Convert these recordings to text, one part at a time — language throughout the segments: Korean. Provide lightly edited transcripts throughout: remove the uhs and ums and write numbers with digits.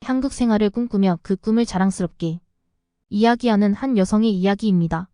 한국 생활을 꿈꾸며 그 꿈을 자랑스럽게 이야기하는 한 여성의 이야기입니다.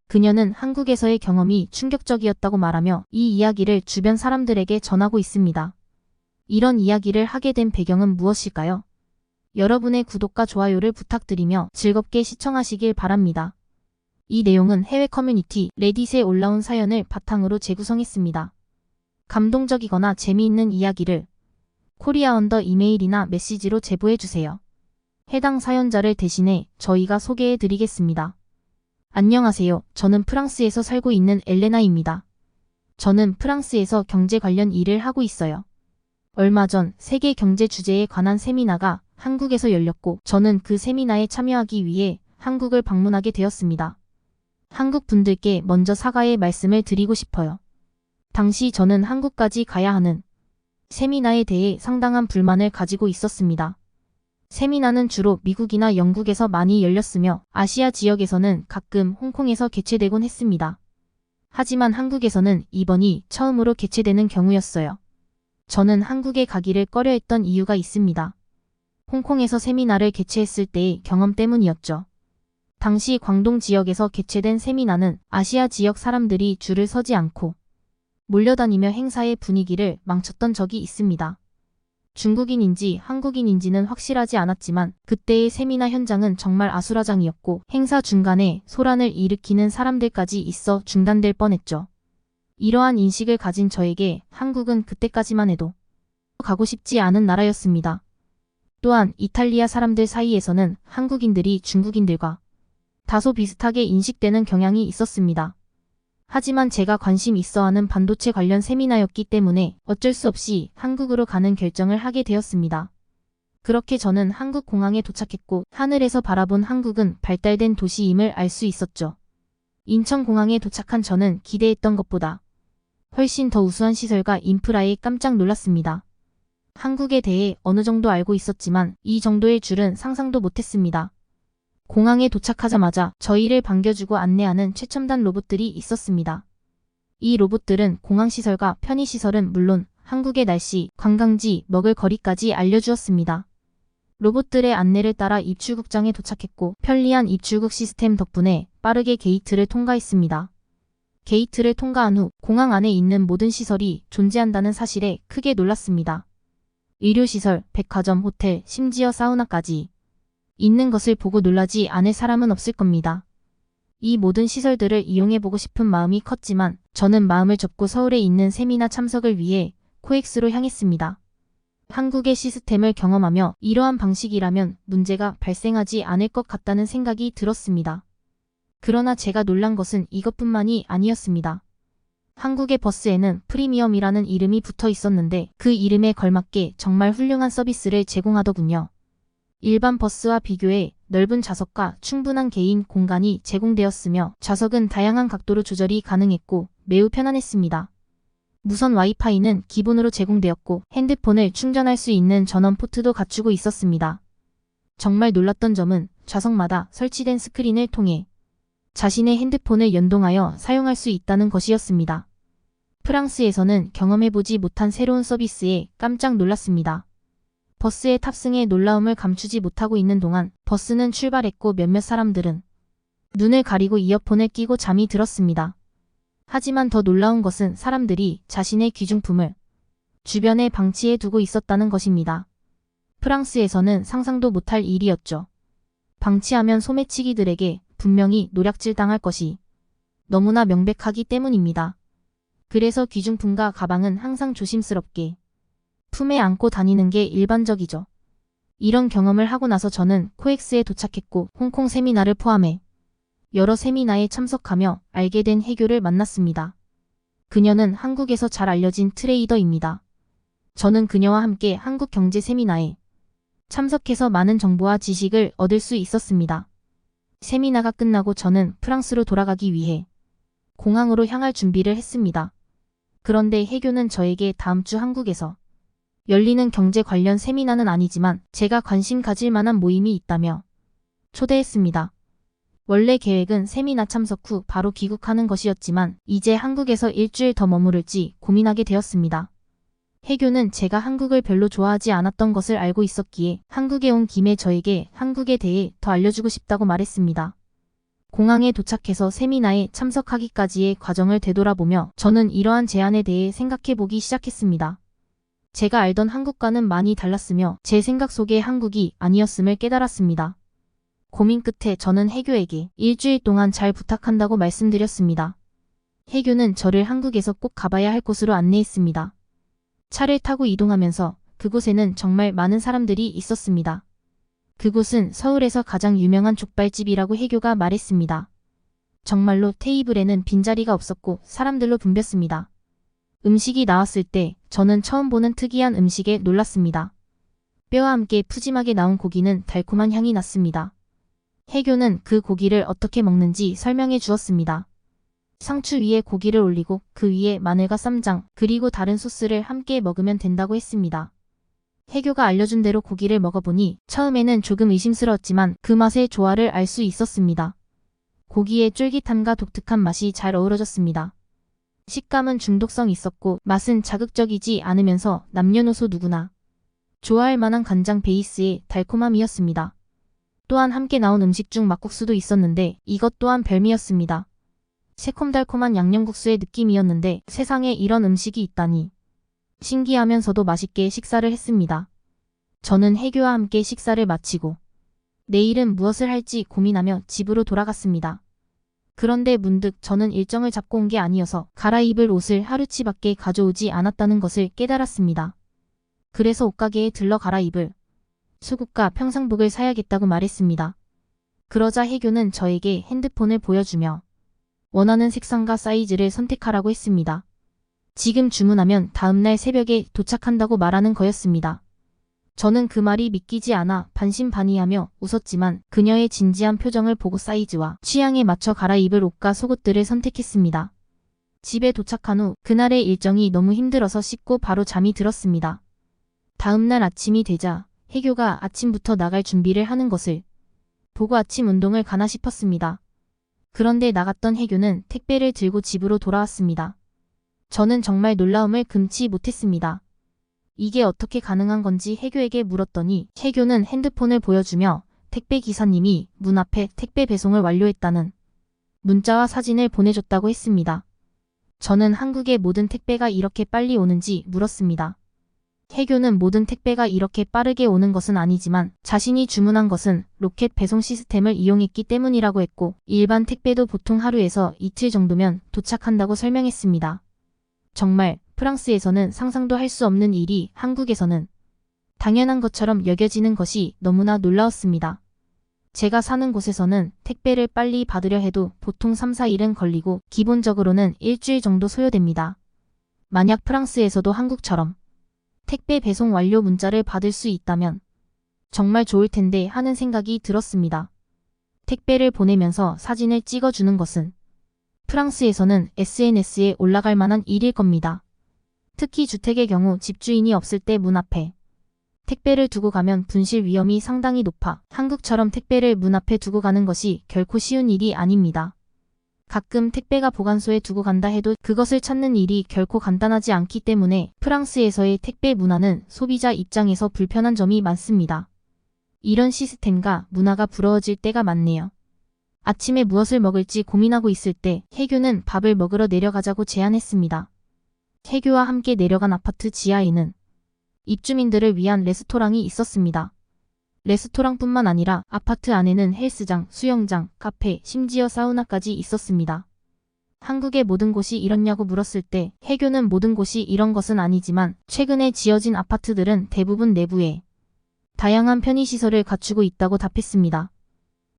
그녀는 한국에서의 경험이 충격적이었다고 말하며 이 이야기를 주변 사람들에게 전하고 있습니다. 이런 이야기를 하게 된 배경은 무엇일까요? 여러분의 구독과 좋아요를 부탁드리며 즐겁게 시청하시길 바랍니다. 이 내용은 해외 커뮤니티 레딧에 올라온 사연을 바탕으로 재구성했습니다. 감동적이거나 재미있는 이야기를 코리아 언더 이메일이나 메시지로 제보해주세요. 해당 사연자를 대신해 저희가 소개해드리겠습니다. 안녕하세요. 저는 프랑스에서 살고 있는 엘레나입니다. 저는 프랑스에서 경제 관련 일을 하고 있어요. 얼마 전 세계 경제 주제에 관한 세미나가 한국에서 열렸고 저는 그 세미나에 참여하기 위해 한국을 방문하게 되었습니다. 한국 분들께 먼저 사과의 말씀을 드리고 싶어요. 당시 저는 한국까지 가야 하는 세미나에 대해 상당한 불만을 가지고 있었습니다. 세미나는 주로 미국이나 영국에서 많이 열렸으며 아시아 지역에서는 가끔 홍콩에서 개최되곤 했습니다. 하지만 한국에서는 이번이 처음으로 개최되는 경우였어요. 저는 한국에 가기를 꺼려했던 이유가 있습니다. 홍콩에서 세미나를 개최했을 때의 경험 때문이었죠. 당시 광동 지역에서 개최된 세미나는 아시아 지역 사람들이 줄을 서지 않고 몰려다니며 행사의 분위기를 망쳤던 적이 있습니다. 중국인인지 한국인인지는 확실하지 않았지만 그때의 세미나 현장은 정말 아수라장이었고 행사 중간에 소란을 일으키는 사람들까지 있어 중단될 뻔했죠. 이러한 인식을 가진 저에게 한국은 그때까지만 해도 가고 싶지 않은 나라였습니다. 또한 이탈리아 사람들 사이에서는 한국인들이 중국인들과 다소 비슷하게 인식되는 경향이 있었습니다. 하지만 제가 관심 있어 하는 반도체 관련 세미나였기 때문에 어쩔 수 없이 한국으로 가는 결정을 하게 되었습니다. 그렇게 저는 한국 공항에 도착했고 하늘에서 바라본 한국은 발달된 도시임을 알 수 있었죠. 인천공항에 도착한 저는 기대했던 것보다 훨씬 더 우수한 시설과 인프라에 깜짝 놀랐습니다. 한국에 대해 어느 정도 알고 있었지만 이 정도의 줄은 상상도 못했습니다. 공항에 도착하자마자 저희를 반겨주고 안내하는 최첨단 로봇들이 있었습니다. 이 로봇들은 공항시설과 편의시설은 물론 한국의 날씨, 관광지, 먹을 거리까지 알려주었습니다. 로봇들의 안내를 따라 입출국장에 도착했고 편리한 입출국 시스템 덕분에 빠르게 게이트를 통과했습니다. 게이트를 통과한 후 공항 안에 있는 모든 시설이 존재한다는 사실에 크게 놀랐습니다. 의료시설, 백화점, 호텔, 심지어 사우나까지 있는 것을 보고 놀라지 않을 사람은 없을 겁니다. 이 모든 시설들을 이용해보고 싶은 마음이 컸지만 저는 마음을 접고 서울에 있는 세미나 참석을 위해 코엑스로 향했습니다. 한국의 시스템을 경험하며 이러한 방식이라면 문제가 발생하지 않을 것 같다는 생각이 들었습니다. 그러나 제가 놀란 것은 이것뿐만이 아니었습니다. 한국의 버스에는 프리미엄이라는 이름이 붙어 있었는데 그 이름에 걸맞게 정말 훌륭한 서비스를 제공하더군요. 일반 버스와 비교해 넓은 좌석과 충분한 개인 공간이 제공되었으며 좌석은 다양한 각도로 조절이 가능했고 매우 편안했습니다. 무선 와이파이는 기본으로 제공되었고 핸드폰을 충전할 수 있는 전원 포트도 갖추고 있었습니다. 정말 놀랐던 점은 좌석마다 설치된 스크린을 통해 자신의 핸드폰을 연동하여 사용할 수 있다는 것이었습니다. 프랑스에서는 경험해보지 못한 새로운 서비스에 깜짝 놀랐습니다. 버스에 탑승해 놀라움을 감추지 못하고 있는 동안 버스는 출발했고 몇몇 사람들은 눈을 가리고 이어폰을 끼고 잠이 들었습니다. 하지만 더 놀라운 것은 사람들이 자신의 귀중품을 주변에 방치해 두고 있었다는 것입니다. 프랑스에서는 상상도 못할 일이었죠. 방치하면 소매치기들에게 분명히 노략질 당할 것이 너무나 명백하기 때문입니다. 그래서 귀중품과 가방은 항상 조심스럽게 품에 안고 다니는 게 일반적이죠. 이런 경험을 하고 나서 저는 코엑스에 도착했고 홍콩 세미나를 포함해 여러 세미나에 참석하며 알게 된 해교를 만났습니다. 그녀는 한국에서 잘 알려진 트레이더입니다. 저는 그녀와 함께 한국 경제 세미나에 참석해서 많은 정보와 지식을 얻을 수 있었습니다. 세미나가 끝나고 저는 프랑스로 돌아가기 위해 공항으로 향할 준비를 했습니다. 그런데 해교는 저에게 다음 주 한국에서 열리는 경제 관련 세미나는 아니지만 제가 관심 가질 만한 모임이 있다며 초대했습니다. 원래 계획은 세미나 참석 후 바로 귀국하는 것이었지만 이제 한국에서 일주일 더 머무를지 고민하게 되었습니다. 해교는 제가 한국을 별로 좋아하지 않았던 것을 알고 있었기에 한국에 온 김에 저에게 한국에 대해 더 알려주고 싶다고 말했습니다. 공항에 도착해서 세미나에 참석하기까지의 과정을 되돌아보며 저는 이러한 제안에 대해 생각해보기 시작했습니다. 제가 알던 한국과는 많이 달랐으며 제 생각 속의 한국이 아니었음을 깨달았습니다. 고민 끝에 저는 해교에게 일주일 동안 잘 부탁한다고 말씀드렸습니다. 해교는 저를 한국에서 꼭 가봐야 할 곳으로 안내했습니다. 차를 타고 이동하면서 그곳에는 정말 많은 사람들이 있었습니다. 그곳은 서울에서 가장 유명한 족발집이라고 해교가 말했습니다. 정말로 테이블에는 빈자리가 없었고 사람들로 붐볐습니다. 음식이 나왔을 때 저는 처음 보는 특이한 음식에 놀랐습니다. 뼈와 함께 푸짐하게 나온 고기는 달콤한 향이 났습니다. 해교는 그 고기를 어떻게 먹는지 설명해 주었습니다. 상추 위에 고기를 올리고 그 위에 마늘과 쌈장 그리고 다른 소스를 함께 먹으면 된다고 했습니다. 해교가 알려준 대로 고기를 먹어보니 처음에는 조금 의심스러웠지만 그 맛의 조화를 알 수 있었습니다. 고기의 쫄깃함과 독특한 맛이 잘 어우러졌습니다. 식감은 중독성 있었고 맛은 자극적이지 않으면서 남녀노소 누구나 좋아할 만한 간장 베이스의 달콤함이었습니다. 또한 함께 나온 음식 중 막국수도 있었는데 이것 또한 별미였습니다. 새콤달콤한 양념국수의 느낌이었는데 세상에 이런 음식이 있다니 신기하면서도 맛있게 식사를 했습니다. 저는 해교와 함께 식사를 마치고 내일은 무엇을 할지 고민하며 집으로 돌아갔습니다. 그런데 문득 저는 일정을 잡고 온 게 아니어서 갈아입을 옷을 하루치밖에 가져오지 않았다는 것을 깨달았습니다. 그래서 옷가게에 들러 갈아입을 수국과 평상복을 사야겠다고 말했습니다. 그러자 해교는 저에게 핸드폰을 보여주며 원하는 색상과 사이즈를 선택하라고 했습니다. 지금 주문하면 다음날 새벽에 도착한다고 말하는 거였습니다. 저는 그 말이 믿기지 않아 반신반의하며 웃었지만 그녀의 진지한 표정을 보고 사이즈와 취향에 맞춰 갈아입을 옷과 속옷들을 선택했습니다. 집에 도착한 후 그날의 일정이 너무 힘들어서 씻고 바로 잠이 들었습니다. 다음날 아침이 되자 해교가 아침부터 나갈 준비를 하는 것을 보고 아침 운동을 가나 싶었습니다. 그런데 나갔던 해교는 택배를 들고 집으로 돌아왔습니다. 저는 정말 놀라움을 금치 못했습니다. 이게 어떻게 가능한 건지 해교에게 물었더니 해교는 핸드폰을 보여주며 택배 기사님이 문 앞에 택배 배송을 완료했다는 문자와 사진을 보내줬다고 했습니다. 저는 한국의 모든 택배가 이렇게 빨리 오는지 물었습니다. 해교는 모든 택배가 이렇게 빠르게 오는 것은 아니지만 자신이 주문한 것은 로켓 배송 시스템을 이용했기 때문이라고 했고 일반 택배도 보통 하루에서 이틀 정도면 도착한다고 설명했습니다. 정말 프랑스에서는 상상도 할 수 없는 일이 한국에서는 당연한 것처럼 여겨지는 것이 너무나 놀라웠습니다. 제가 사는 곳에서는 택배를 빨리 받으려 해도 보통 3, 4일은 걸리고 기본적으로는 일주일 정도 소요됩니다. 만약 프랑스에서도 한국처럼 택배 배송 완료 문자를 받을 수 있다면 정말 좋을 텐데 하는 생각이 들었습니다. 택배를 보내면서 사진을 찍어주는 것은 프랑스에서는 SNS에 올라갈 만한 일일 겁니다. 특히 주택의 경우 집주인이 없을 때 문 앞에 택배를 두고 가면 분실 위험이 상당히 높아 한국처럼 택배를 문 앞에 두고 가는 것이 결코 쉬운 일이 아닙니다. 가끔 택배가 보관소에 두고 간다 해도 그것을 찾는 일이 결코 간단하지 않기 때문에 프랑스에서의 택배 문화는 소비자 입장에서 불편한 점이 많습니다. 이런 시스템과 문화가 부러워질 때가 많네요. 아침에 무엇을 먹을지 고민하고 있을 때 해교는 밥을 먹으러 내려가자고 제안했습니다. 해교와 함께 내려간 아파트 지하에는 입주민들을 위한 레스토랑이 있었습니다. 레스토랑뿐만 아니라 아파트 안에는 헬스장, 수영장, 카페, 심지어 사우나까지 있었습니다. 한국의 모든 곳이 이렇냐고 물었을 때 해교는 모든 곳이 이런 것은 아니지만 최근에 지어진 아파트들은 대부분 내부에 다양한 편의시설을 갖추고 있다고 답했습니다.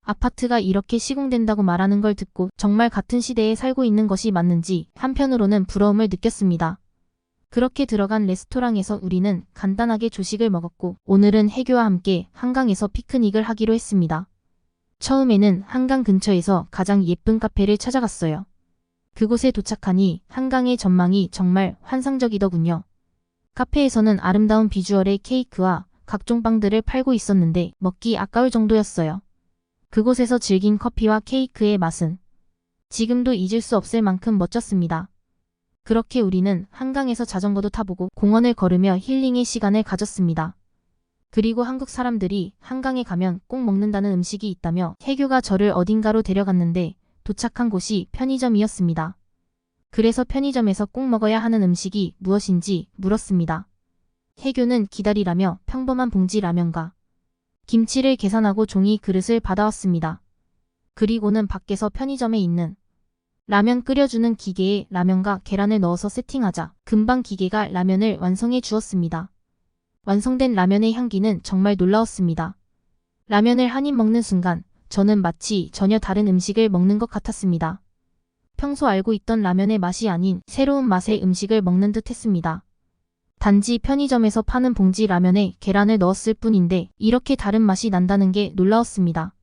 아파트가 이렇게 시공된다고 말하는 걸 듣고 정말 같은 시대에 살고 있는 것이 맞는지 한편으로는 부러움을 느꼈습니다. 그렇게 들어간 레스토랑에서 우리는 간단하게 조식을 먹었고 오늘은 해교와 함께 한강에서 피크닉을 하기로 했습니다. 처음에는 한강 근처에서 가장 예쁜 카페를 찾아갔어요. 그곳에 도착하니 한강의 전망이 정말 환상적이더군요. 카페에서는 아름다운 비주얼의 케이크와 각종 빵들을 팔고 있었는데 먹기 아까울 정도였어요. 그곳에서 즐긴 커피와 케이크의 맛은 지금도 잊을 수 없을 만큼 멋졌습니다. 그렇게 우리는 한강에서 자전거도 타보고 공원을 걸으며 힐링의 시간을 가졌습니다. 그리고 한국 사람들이 한강에 가면 꼭 먹는다는 음식이 있다며 혜교가 저를 어딘가로 데려갔는데 도착한 곳이 편의점이었습니다. 그래서 편의점에서 꼭 먹어야 하는 음식이 무엇인지 물었습니다. 혜교는 기다리라며 평범한 봉지 라면과 김치를 계산하고 종이 그릇을 받아왔습니다. 그리고는 밖에서 편의점에 있는 라면 끓여주는 기계에 라면과 계란을 넣어서 세팅하자 금방 기계가 라면을 완성해 주었습니다. 완성된 라면의 향기는 정말 놀라웠습니다. 라면을 한 입 먹는 순간 저는 마치 전혀 다른 음식을 먹는 것 같았습니다. 평소 알고 있던 라면의 맛이 아닌 새로운 맛의 음식을 먹는 듯 했습니다. 단지 편의점에서 파는 봉지 라면에 계란을 넣었을 뿐인데 이렇게 다른 맛이 난다는 게 놀라웠습니다.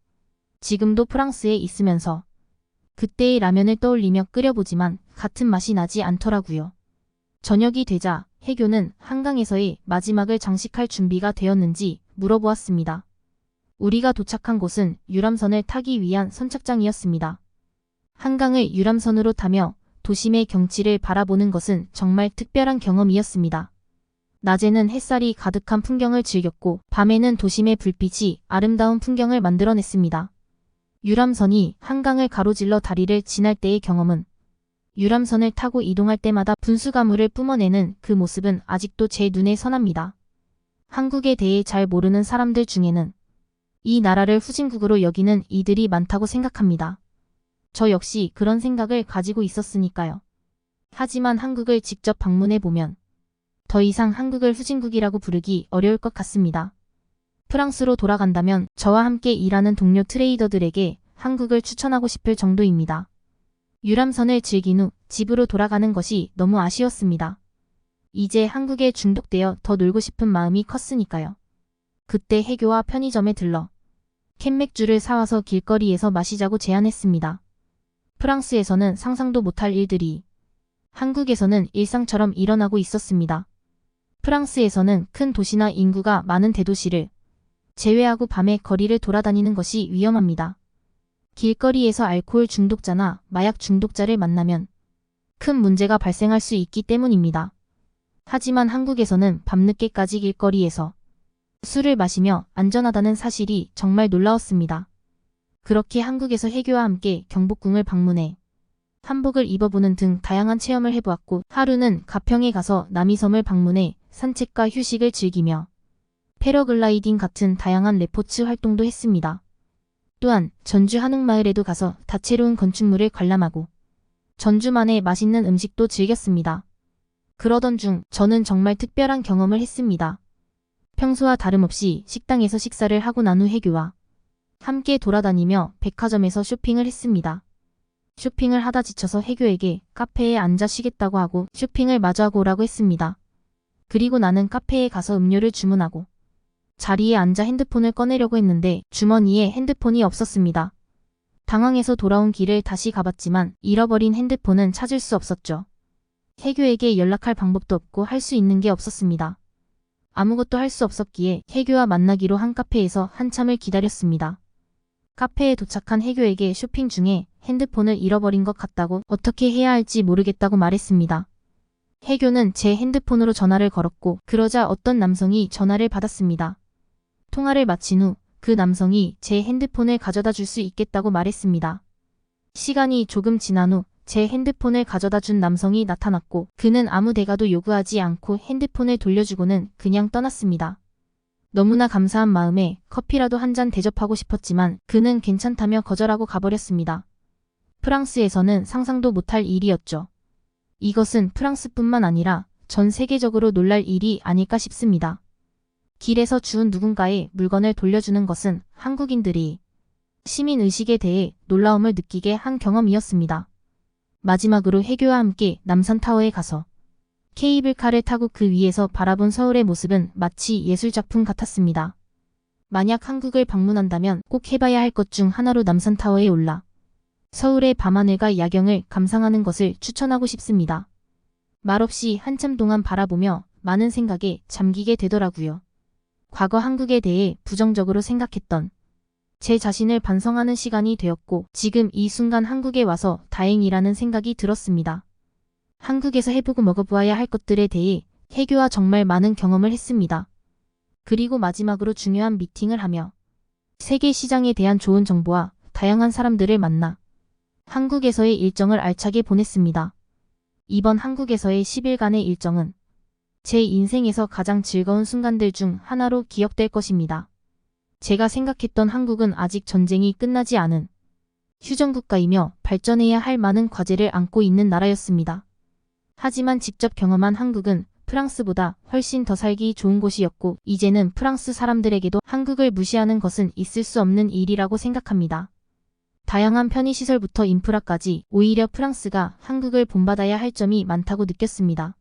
지금도 프랑스에 있으면서 그때의 라면을 떠올리며 끓여보지만 같은 맛이 나지 않더라고요. 저녁이 되자 혜교는 한강에서의 마지막을 장식할 준비가 되었는지 물어보았습니다. 우리가 도착한 곳은 유람선을 타기 위한 선착장이었습니다. 한강을 유람선으로 타며 도심의 경치를 바라보는 것은 정말 특별한 경험이었습니다. 낮에는 햇살이 가득한 풍경을 즐겼고 밤에는 도심의 불빛이 아름다운 풍경을 만들어냈습니다. 유람선이 한강을 가로질러 다리를 지날 때의 경험은 유람선을 타고 이동할 때마다 분수가물을 뿜어내는 그 모습은 아직도 제 눈에 선합니다. 한국에 대해 잘 모르는 사람들 중에는 이 나라를 후진국으로 여기는 이들이 많다고 생각합니다. 저 역시 그런 생각을 가지고 있었으니까요. 하지만 한국을 직접 방문해보면 더 이상 한국을 후진국이라고 부르기 어려울 것 같습니다. 프랑스로 돌아간다면 저와 함께 일하는 동료 트레이더들에게 한국을 추천하고 싶을 정도입니다. 유람선을 즐긴 후 집으로 돌아가는 것이 너무 아쉬웠습니다. 이제 한국에 중독되어 더 놀고 싶은 마음이 컸으니까요. 그때 혜교와 편의점에 들러 캔맥주를 사와서 길거리에서 마시자고 제안했습니다. 프랑스에서는 상상도 못할 일들이 한국에서는 일상처럼 일어나고 있었습니다. 프랑스에서는 큰 도시나 인구가 많은 대도시를 제외하고 밤에 거리를 돌아다니는 것이 위험합니다. 길거리에서 알코올 중독자나 마약 중독자를 만나면 큰 문제가 발생할 수 있기 때문입니다. 하지만 한국에서는 밤늦게까지 길거리에서 술을 마시며 안전하다는 사실이 정말 놀라웠습니다. 그렇게 한국에서 혜교와 함께 경복궁을 방문해 한복을 입어보는 등 다양한 체험을 해보았고 하루는 가평에 가서 남이섬을 방문해 산책과 휴식을 즐기며 패러글라이딩 같은 다양한 레포츠 활동도 했습니다. 또한 전주 한옥마을에도 가서 다채로운 건축물을 관람하고 전주만의 맛있는 음식도 즐겼습니다. 그러던 중 저는 정말 특별한 경험을 했습니다. 평소와 다름없이 식당에서 식사를 하고 난 후 혜교와 함께 돌아다니며 백화점에서 쇼핑을 했습니다. 쇼핑을 하다 지쳐서 혜교에게 카페에 앉아 쉬겠다고 하고 쇼핑을 마저 하고 오라고 했습니다. 그리고 나는 카페에 가서 음료를 주문하고 자리에 앉아 핸드폰을 꺼내려고 했는데 주머니에 핸드폰이 없었습니다. 당황해서 돌아온 길을 다시 가봤지만 잃어버린 핸드폰은 찾을 수 없었죠. 혜교에게 연락할 방법도 없고 할 수 있는 게 없었습니다. 아무것도 할 수 없었기에 혜교와 만나기로 한 카페에서 한참을 기다렸습니다. 카페에 도착한 혜교에게 쇼핑 중에 핸드폰을 잃어버린 것 같다고 어떻게 해야 할지 모르겠다고 말했습니다. 혜교는 제 핸드폰으로 전화를 걸었고 그러자 어떤 남성이 전화를 받았습니다. 통화를 마친 후 그 남성이 제 핸드폰을 가져다 줄 수 있겠다고 말했습니다. 시간이 조금 지난 후 제 핸드폰을 가져다 준 남성이 나타났고 그는 아무 대가도 요구하지 않고 핸드폰을 돌려주고는 그냥 떠났습니다. 너무나 감사한 마음에 커피라도 한 잔 대접하고 싶었지만 그는 괜찮다며 거절하고 가버렸습니다. 프랑스에서는 상상도 못할 일이었죠. 이것은 프랑스뿐만 아니라 전 세계적으로 놀랄 일이 아닐까 싶습니다. 길에서 주운 누군가의 물건을 돌려주는 것은 한국인들이 시민의식에 대해 놀라움을 느끼게 한 경험이었습니다. 마지막으로 혜교와 함께 남산타워에 가서 케이블카를 타고 그 위에서 바라본 서울의 모습은 마치 예술작품 같았습니다. 만약 한국을 방문한다면 꼭 해봐야 할 것 중 하나로 남산타워에 올라 서울의 밤하늘과 야경을 감상하는 것을 추천하고 싶습니다. 말없이 한참 동안 바라보며 많은 생각에 잠기게 되더라고요. 과거 한국에 대해 부정적으로 생각했던 제 자신을 반성하는 시간이 되었고 지금 이 순간 한국에 와서 다행이라는 생각이 들었습니다. 한국에서 해보고 먹어보아야 할 것들에 대해 해교와 정말 많은 경험을 했습니다. 그리고 마지막으로 중요한 미팅을 하며 세계 시장에 대한 좋은 정보와 다양한 사람들을 만나 한국에서의 일정을 알차게 보냈습니다. 이번 한국에서의 10일간의 일정은 제 인생에서 가장 즐거운 순간들 중 하나로 기억될 것입니다. 제가 생각했던 한국은 아직 전쟁이 끝나지 않은 휴전국가이며 발전해야 할 많은 과제를 안고 있는 나라였습니다. 하지만 직접 경험한 한국은 프랑스보다 훨씬 더 살기 좋은 곳이었고 이제는 프랑스 사람들에게도 한국을 무시하는 것은 있을 수 없는 일이라고 생각합니다. 다양한 편의시설부터 인프라까지 오히려 프랑스가 한국을 본받아야 할 점이 많다고 느꼈습니다.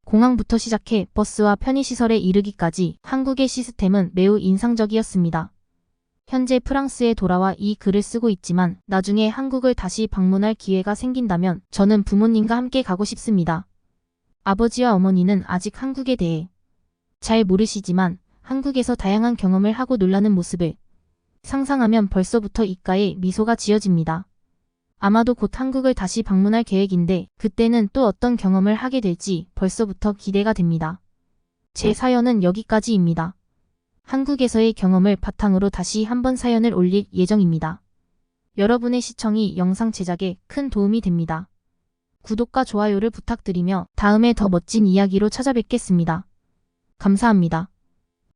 공항부터 시작해 버스와 편의시설에 이르기까지 한국의 시스템은 매우 인상적이었습니다. 현재 프랑스에 돌아와 이 글을 쓰고 있지만 나중에 한국을 다시 방문할 기회가 생긴다면 저는 부모님과 함께 가고 싶습니다. 아버지와 어머니는 아직 한국에 대해 잘 모르시지만 한국에서 다양한 경험을 하고 놀라는 모습을 상상하면 벌써부터 입가에 미소가 지어집니다. 아마도 곧 한국을 다시 방문할 계획인데 그때는 또 어떤 경험을 하게 될지 벌써부터 기대가 됩니다. 제 사연은 여기까지입니다. 한국에서의 경험을 바탕으로 다시 한번 사연을 올릴 예정입니다. 여러분의 시청이 영상 제작에 큰 도움이 됩니다. 구독과 좋아요를 부탁드리며 다음에 더 멋진 이야기로 찾아뵙겠습니다. 감사합니다.